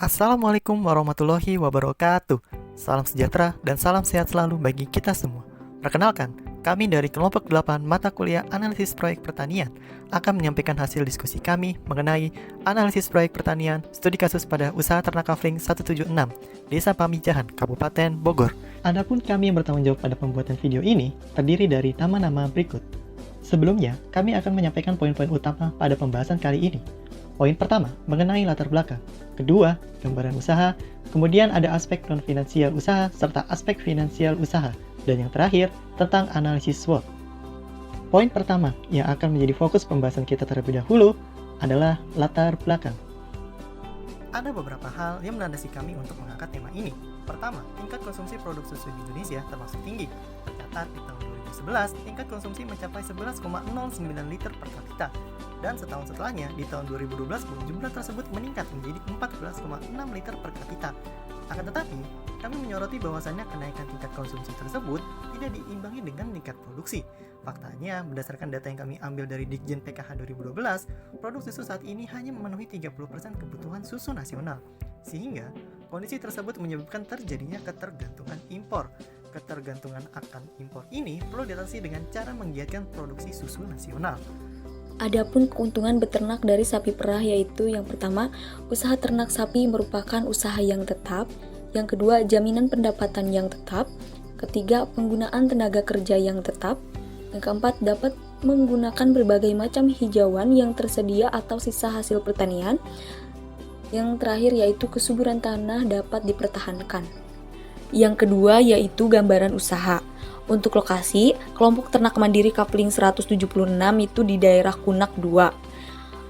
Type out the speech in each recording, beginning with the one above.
Assalamualaikum warahmatullahi wabarakatuh. Salam sejahtera dan salam sehat selalu bagi kita semua. Perkenalkan, kami dari kelompok 8 mata kuliah analisis proyek pertanian akan menyampaikan hasil diskusi kami mengenai analisis proyek pertanian studi kasus pada usaha ternak kafling 176, Desa Pamijahan, Kabupaten Bogor. Adapun kami yang bertanggung jawab pada pembuatan video ini terdiri dari nama-nama berikut. Sebelumnya, kami akan menyampaikan poin-poin utama pada pembahasan kali ini. Poin pertama, mengenai latar belakang. Kedua, gambaran usaha. Kemudian ada aspek non-finansial usaha, serta aspek finansial usaha. Dan yang terakhir, tentang analisis SWOT. Poin pertama yang akan menjadi fokus pembahasan kita terlebih dahulu adalah latar belakang. Ada beberapa hal yang menandasi kami untuk mengangkat tema ini. Pertama, tingkat konsumsi produk susu di Indonesia termasuk tinggi. Tercatat di tahun 2011, tingkat konsumsi mencapai 11,09 liter per kapita. Dan setahun setelahnya, di tahun 2012 pun jumlah tersebut meningkat menjadi 14,6 liter per kapita. Akan tetapi, kami menyoroti bahwasannya kenaikan tingkat konsumsi tersebut tidak diimbangi dengan meningkat produksi. Faktanya, berdasarkan data yang kami ambil dari Ditjen PKH 2012, produk susu saat ini hanya memenuhi 30% kebutuhan susu nasional. Sehingga, kondisi tersebut menyebabkan terjadinya ketergantungan impor. Ketergantungan akan impor ini perlu diatasi dengan cara menggiatkan produksi susu nasional. Adapun keuntungan beternak dari sapi perah yaitu yang pertama, usaha ternak sapi merupakan usaha yang tetap, yang kedua, jaminan pendapatan yang tetap, ketiga, penggunaan tenaga kerja yang tetap, yang keempat, dapat menggunakan berbagai macam hijauan yang tersedia atau sisa hasil pertanian, yang terakhir yaitu kesuburan tanah dapat dipertahankan. Yang kedua yaitu gambaran usaha. Untuk lokasi, kelompok ternak mandiri Kafling 176 itu di daerah Kunak 2.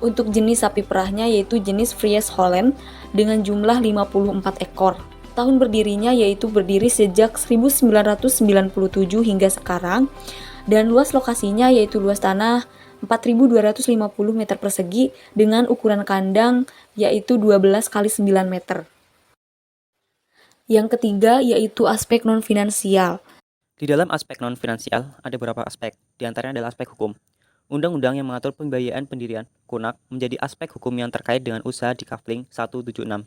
Untuk jenis sapi perahnya yaitu jenis Fries Holland dengan jumlah 54 ekor. Tahun berdirinya yaitu berdiri sejak 1997 hingga sekarang. Dan luas lokasinya yaitu luas tanah 4.250 meter persegi dengan ukuran kandang yaitu 12 x 9 meter. Yang ketiga yaitu aspek non-finansial. Di dalam aspek non-finansial, ada beberapa aspek, di antaranya adalah aspek hukum. Undang-undang yang mengatur pembiayaan pendirian KUNAK menjadi aspek hukum yang terkait dengan usaha di Kafling 176,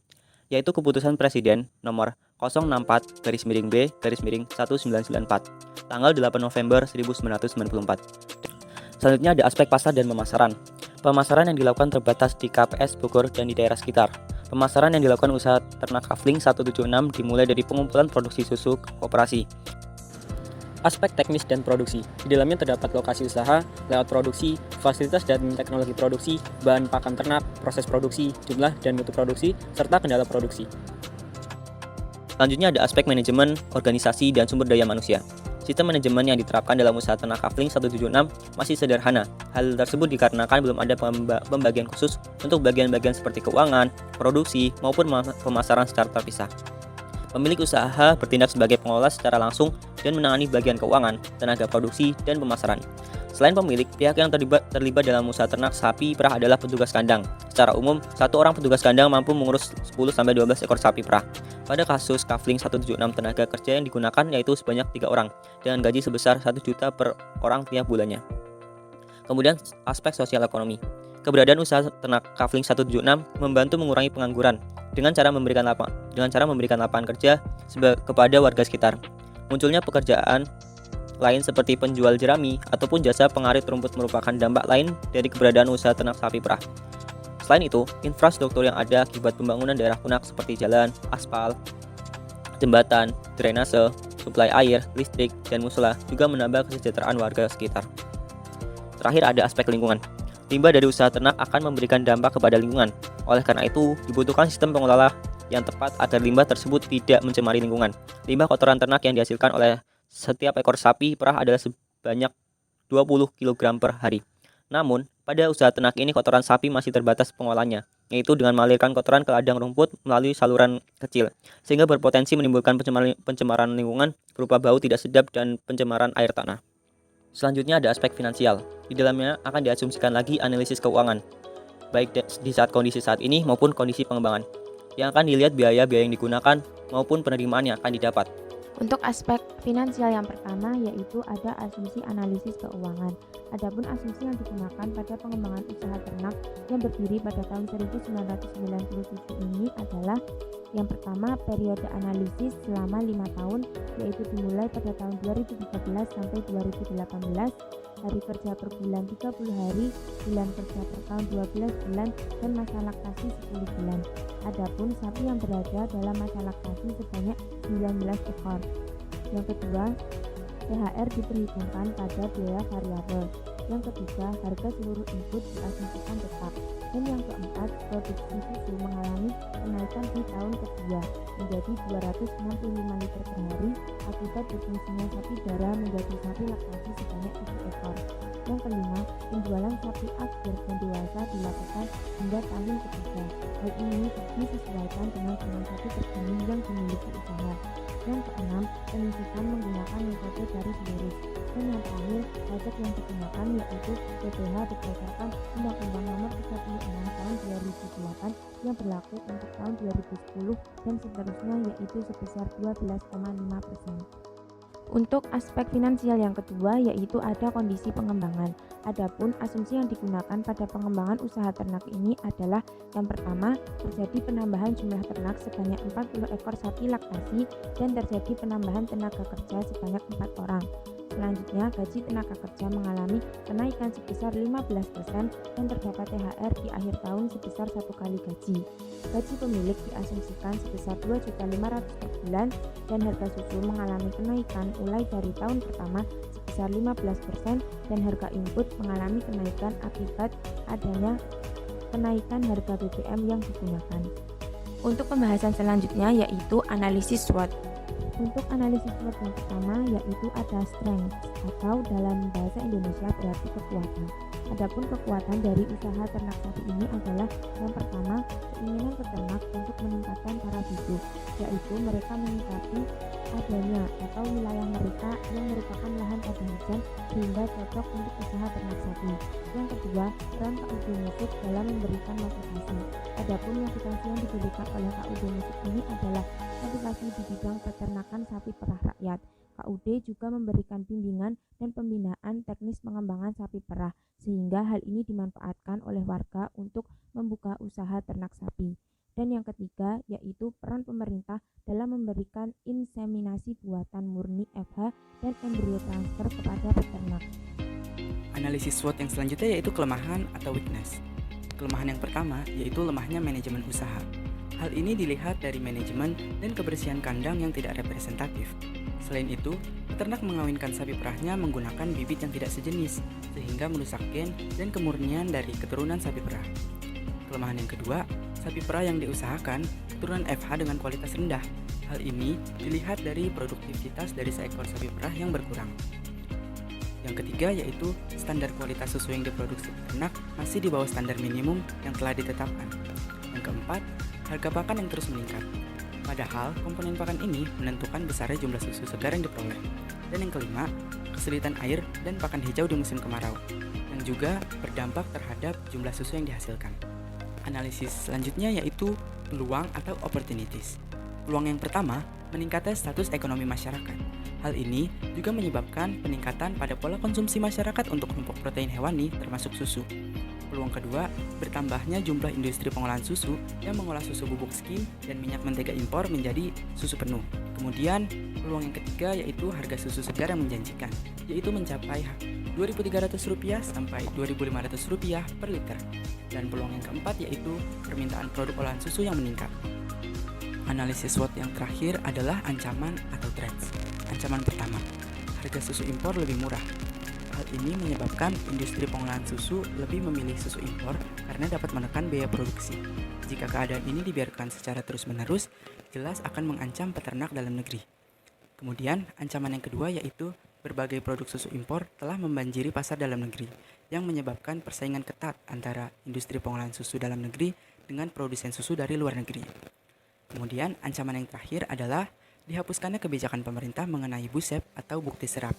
yaitu Keputusan Presiden nomor 064-B-1994, tanggal 8 November 1994. Selanjutnya ada aspek pasar dan pemasaran. Pemasaran yang dilakukan terbatas di KPS Bogor dan di daerah sekitar. Pemasaran yang dilakukan usaha ternak Kafling 176 dimulai dari pengumpulan produksi susu koperasi. Aspek teknis dan produksi. Di dalamnya terdapat lokasi usaha, layout produksi, fasilitas dan teknologi produksi, bahan pakan ternak, proses produksi, jumlah dan mutu produksi, serta kendala produksi. Selanjutnya ada aspek manajemen, organisasi, dan sumber daya manusia. Sistem manajemen yang diterapkan dalam usaha ternak Kafling 176 masih sederhana. Hal tersebut dikarenakan belum ada pembagian khusus untuk bagian-bagian seperti keuangan, produksi, maupun pemasaran secara terpisah. Pemilik usaha bertindak sebagai pengelola secara langsung dan menangani bagian keuangan, tenaga produksi, dan pemasaran. Selain pemilik, pihak yang terlibat dalam usaha ternak sapi perah adalah petugas kandang. Secara umum, satu orang petugas kandang mampu mengurus 10-12 ekor sapi perah. Pada kasus Kafling 176, tenaga kerja yang digunakan yaitu sebanyak 3 orang, dengan gaji sebesar 1 juta per orang tiap bulannya. Kemudian, aspek sosial ekonomi. Keberadaan usaha ternak Kafling 176 membantu mengurangi pengangguran dengan cara memberikan lapangan kerja kepada warga sekitar. Munculnya pekerjaan lain seperti penjual jerami ataupun jasa pengarit rumput merupakan dampak lain dari keberadaan usaha ternak sapi perah. Selain itu, infrastruktur yang ada akibat pembangunan daerah Kunak seperti jalan, aspal, jembatan, drainase, suplai air, listrik, dan musola juga menambah kesejahteraan warga sekitar. Terakhir ada aspek lingkungan. Limbah dari usaha ternak akan memberikan dampak kepada lingkungan. Oleh karena itu, dibutuhkan sistem pengelola yang tepat agar limbah tersebut tidak mencemari lingkungan. Limbah kotoran ternak yang dihasilkan oleh setiap ekor sapi perah adalah sebanyak 20 kg per hari. Namun, pada usaha ternak ini kotoran sapi masih terbatas pengolahannya, yaitu dengan mengalirkan kotoran ke ladang rumput melalui saluran kecil, sehingga berpotensi menimbulkan pencemaran lingkungan berupa bau tidak sedap dan pencemaran air tanah. Selanjutnya ada aspek finansial. Di dalamnya akan diasumsikan lagi analisis keuangan, baik di saat kondisi saat ini maupun kondisi pengembangan. Yang akan dilihat biaya-biaya yang digunakan maupun penerimaan yang akan didapat. Untuk aspek finansial yang pertama yaitu ada asumsi analisis keuangan. Adapun asumsi yang digunakan pada pengembangan usaha ternak yang berdiri pada tahun 1997 ini adalah yang pertama periode analisis selama 5 tahun yaitu dimulai pada tahun 2013 sampai 2018, hari kerja per bulan 30 hari, bulan kerja per tahun 12 bulan, dan masa laktasi 10 bulan. Adapun sapi yang berada dalam masa laktasi sebanyak 19 ekor. Yang kedua, THR diperhitungkan pada biaya variabel. Yang ketiga, harga seluruh input diasumsikan tetap. Dan yang keempat, produksi susu mengalami kenaikan di tahun kedua menjadi 265 liter per hari akibat berfungsinya sapi darah menjadi sapi laktasi sebanyak 7 ekor. Yang kelima, penjualan sapi akhir dan dewasa dilakukan hingga tahun ketiga. Hal ini disesuaikan dengan jumlah sapi terkini yang dimiliki usaha. Yang keenam, penyuntikan menggunakan metode garis lurus. Dan yang terakhir, pajak yang digunakan yaitu PPh berdasarkan Undang-Undang Nomor 36 Tahun 2008 yang berlaku untuk tahun 2010 dan seterusnya yaitu sebesar 12,5%. Untuk aspek finansial yang kedua yaitu ada kondisi pengembangan. Adapun asumsi yang digunakan pada pengembangan usaha ternak ini adalah yang pertama, terjadi penambahan jumlah ternak sebanyak 40 ekor sapi laktasi dan terjadi penambahan tenaga kerja sebanyak 4 orang. Selanjutnya, gaji tenaga kerja mengalami kenaikan sebesar 15% dan terdapat THR di akhir tahun sebesar 1 kali gaji. Gaji pemilik diasumsikan sebesar 2.500.000 per bulan dan harga susu mengalami kenaikan mulai dari tahun pertama sebesar 15% dan harga input mengalami kenaikan akibat adanya kenaikan harga BBM yang digunakan. Untuk pembahasan selanjutnya yaitu analisis SWOT. Untuk analisis SWOT yang pertama yaitu ada strength atau dalam bahasa Indonesia berarti kekuatan. Adapun kekuatan dari usaha ternak sapi ini adalah yang pertama, keinginan peternak untuk meningkatkan taraf hidup, yaitu mereka menyikapi adanya atau wilayah mereka yang merupakan lahan pada hujan sehingga cocok untuk usaha ternak sapi. Yang kedua, peran KUD Musik dalam memberikan motivasi. Adapun motivasi yang diberikan oleh KUD Musik ini adalah motivasi di bidang peternakan sapi perah rakyat. KUD juga memberikan bimbingan dan pembinaan teknis pengembangan sapi perah, sehingga hal ini dimanfaatkan oleh warga untuk membuka usaha ternak sapi. Dan yang ketiga, yaitu peran pemerintah dalam memberikan inseminasi buatan murni FH dan embrio transfer kepada peternak. Analisis SWOT yang selanjutnya yaitu kelemahan atau weakness. Kelemahan yang pertama yaitu lemahnya manajemen usaha. Hal ini dilihat dari manajemen dan kebersihan kandang yang tidak representatif. Selain itu, peternak mengawinkan sapi perahnya menggunakan bibit yang tidak sejenis, sehingga merusak gen dan kemurnian dari keturunan sapi perah. Kelemahan yang kedua, sapi perah yang diusahakan keturunan FH dengan kualitas rendah. Hal ini dilihat dari produktivitas dari seekor sapi perah yang berkurang. Yang ketiga yaitu standar kualitas susu yang diproduksi peternak masih di bawah standar minimum yang telah ditetapkan. Yang keempat, harga pakan yang terus meningkat. Padahal komponen pakan ini menentukan besarnya jumlah susu segar yang diperoleh. Dan yang kelima, kesulitan air dan pakan hijau di musim kemarau, yang juga berdampak terhadap jumlah susu yang dihasilkan. Analisis selanjutnya yaitu peluang atau opportunities. Peluang yang pertama, meningkatnya status ekonomi masyarakat. Hal ini juga menyebabkan peningkatan pada pola konsumsi masyarakat untuk kelompok protein hewani termasuk susu. Peluang kedua, bertambahnya jumlah industri pengolahan susu yang mengolah susu bubuk skim dan minyak mentega impor menjadi susu penuh. Kemudian, peluang yang ketiga yaitu harga susu segar yang menjanjikan, yaitu mencapai Rp2.300 sampai Rp2.500 per liter. Dan peluang yang keempat yaitu permintaan produk olahan susu yang meningkat. Analisis SWOT yang terakhir adalah ancaman atau threats. Ancaman pertama, harga susu impor lebih murah. Hal ini menyebabkan industri pengolahan susu lebih memilih susu impor karena dapat menekan biaya produksi. Jika keadaan ini dibiarkan secara terus-menerus, jelas akan mengancam peternak dalam negeri. Kemudian, ancaman yang kedua yaitu berbagai produk susu impor telah membanjiri pasar dalam negeri, yang menyebabkan persaingan ketat antara industri pengolahan susu dalam negeri dengan produsen susu dari luar negeri. Kemudian, ancaman yang terakhir adalah dihapuskannya kebijakan pemerintah mengenai BUSEP atau bukti serap.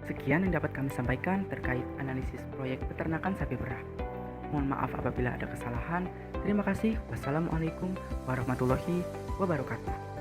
Sekian yang dapat kami sampaikan terkait analisis proyek peternakan sapi perah. Mohon maaf apabila ada kesalahan. Terima kasih. Wassalamualaikum warahmatullahi wabarakatuh.